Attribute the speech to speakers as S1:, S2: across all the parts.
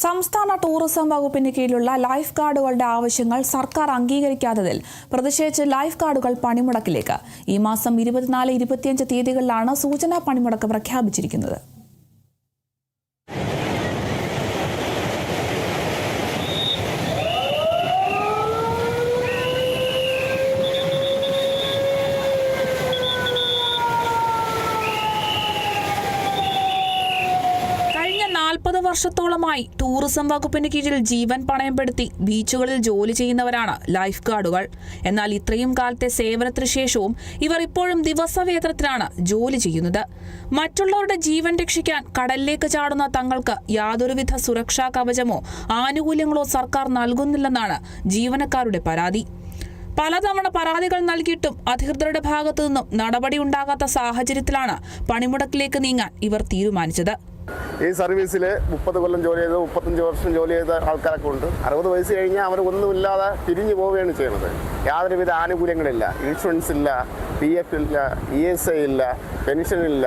S1: സംസ്ഥാന ടൂറിസം വകുപ്പിന് കീഴിലുള്ള ലൈഫ് ഗാർഡുകളുടെ ആവശ്യങ്ങൾ സർക്കാർ അംഗീകരിക്കാത്തതിൽ പ്രതിഷേധിച്ച് ലൈഫ് ഗാർഡുകൾ പണിമുടക്കിലേക്ക്. ഈ മാസം 24-25 തീയതികളിലാണ് സൂചനാ പണിമുടക്ക് പ്രഖ്യാപിച്ചിരിക്കുന്നത്. കഴിഞ്ഞ 40 വർഷത്തോളമായി ടൂറിസം വകുപ്പിന് കീഴിൽ ജീവൻ പണയപ്പെടുത്തി ബീച്ചുകളിൽ ജോലി ചെയ്യുന്നവരാണ് ലൈഫ് ഗാർഡുകൾ. എന്നാൽ ഇത്രയും കാലത്തെ സേവനത്തിനു ശേഷവും ഇവർ ഇപ്പോഴും ദിവസവേതനത്തിലാണ് ജോലി ചെയ്യുന്നത്. മറ്റുള്ളവരുടെ ജീവൻ രക്ഷിക്കാൻ കടലിലേക്ക് ചാടുന്ന തങ്ങൾക്ക് യാതൊരുവിധ സുരക്ഷാ കവചമോ ആനുകൂല്യങ്ങളോ സർക്കാർ നൽകുന്നില്ലെന്നാണ് ജീവനക്കാരുടെ പരാതി. പലതവണ പരാതികൾ നൽകിയിട്ടും അധികൃതരുടെ ഭാഗത്തു നിന്നും നടപടി ഉണ്ടാകാത്ത സാഹചര്യത്തിലാണ് പണിമുടക്കിലേക്ക് നീങ്ങാൻ ഇവർ തീരുമാനിച്ചത്.
S2: ഈ സർവീസിൽ 30 കൊല്ലം ജോലി ചെയ്ത് 35 വർഷം ജോലി ചെയ്ത ആൾക്കാരൊക്കെ ഉണ്ട്. 60 വയസ്സ് കഴിഞ്ഞാൽ അവർ ഒന്നുമില്ലാതെ പിരിഞ്ഞു പോവുകയാണ് ചെയ്യുന്നത്. യാതൊരുവിധ ആനുകൂല്യങ്ങളില്ല, ഇൻഷുറൻസ് ഇല്ല, PF ഇല്ല, ESI ഇല്ല, പെൻഷനില്ല,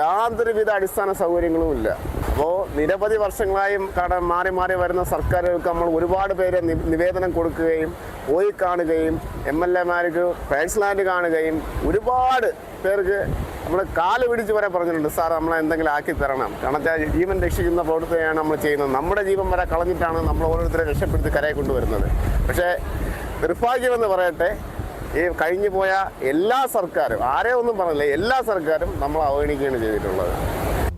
S2: യാതൊരുവിധ അടിസ്ഥാന സൗകര്യങ്ങളും ഇല്ല. അപ്പോൾ നിരവധി വർഷങ്ങളായും മാറി മാറി വരുന്ന സർക്കാരുകൾക്ക് നമ്മൾ ഒരുപാട് പേരെ നിവേദനം കൊടുക്കുകയും പോയി കാണുകയും MLA-മാർക്ക് പേഴ്സണലായിട്ട് കാണുകയും ഒരുപാട് പേർക്ക് നമ്മൾ കാല് പിടിച്ച് വരെ പറഞ്ഞിട്ടുണ്ട്, സാർ നമ്മളെ എന്തെങ്കിലും ആക്കി തരണം. കാരണം ജീവൻ രക്ഷിക്കുന്ന പ്രവർത്തനമാണ് നമ്മൾ ചെയ്യുന്നത്. നമ്മുടെ ജീവൻ വരെ കളഞ്ഞിട്ടാണ് നമ്മൾ ഓരോരുത്തരെ രക്ഷപ്പെടുത്തി കരയെ കൊണ്ടുവരുന്നത്. പക്ഷേ നിർഭാഗ്യമെന്ന് പറയട്ടെ, ഈ കഴിഞ്ഞു പോയ എല്ലാ സർക്കാരും, ആരെയും ഒന്നും പറഞ്ഞില്ല, എല്ലാ സർക്കാരും നമ്മൾ അവഗണിക്കുകയാണ് ചെയ്തിട്ടുള്ളത്.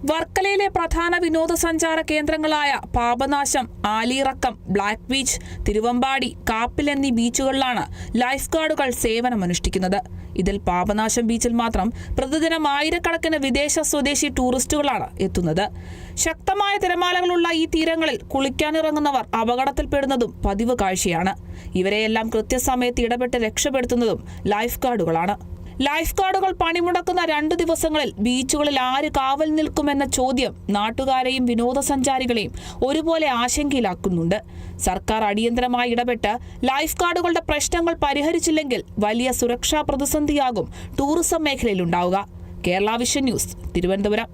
S1: വർക്കലയിലെ പ്രധാന വിനോദസഞ്ചാര കേന്ദ്രങ്ങളായ പാപനാശം, ആലിയിറക്കം, ബ്ലാക്ക് ബീച്ച്, തിരുവമ്പാടി, കാപ്പിൽ എന്നീ ബീച്ചുകളിലാണ് ലൈഫ് ഗാർഡുകൾ സേവനമനുഷ്ഠിക്കുന്നത്. ഇതിൽ പാപനാശം ബീച്ചിൽ മാത്രം പ്രതിദിനം ആയിരക്കണക്കിന് വിദേശ സ്വദേശി ടൂറിസ്റ്റുകളാണ് എത്തുന്നത്. ശക്തമായ തിരമാലകളുള്ള ഈ തീരങ്ങളിൽ കുളിക്കാനിറങ്ങുന്നവർ അപകടത്തിൽപ്പെടുന്നതും പതിവ് കാഴ്ചയാണ്. ഇവരെയെല്ലാം കൃത്യസമയത്ത് ഇടപെട്ട് രക്ഷപ്പെടുത്തുന്നതും ലൈഫ് ഗാർഡുകളാണ്. ലൈഫ് ഗാർഡുകൾ പണിമുടക്കുന്ന 2 ദിവസങ്ങളിൽ ബീച്ചുകളിൽ ആര് കാവൽ നിൽക്കുമെന്ന ചോദ്യം നാട്ടുകാരെയും വിനോദസഞ്ചാരികളെയും ഒരുപോലെ ആശങ്കയിലാക്കുന്നുണ്ട്. സർക്കാർ അടിയന്തരമായി ഇടപെട്ട് ലൈഫ് ഗാർഡുകളുടെ പ്രശ്നങ്ങൾ പരിഹരിച്ചില്ലെങ്കിൽ വലിയ സുരക്ഷാ പ്രതിസന്ധിയാകും ടൂറിസം മേഖലയിലുണ്ടാവുക. Kerala vision news, Thiruvananthapuram.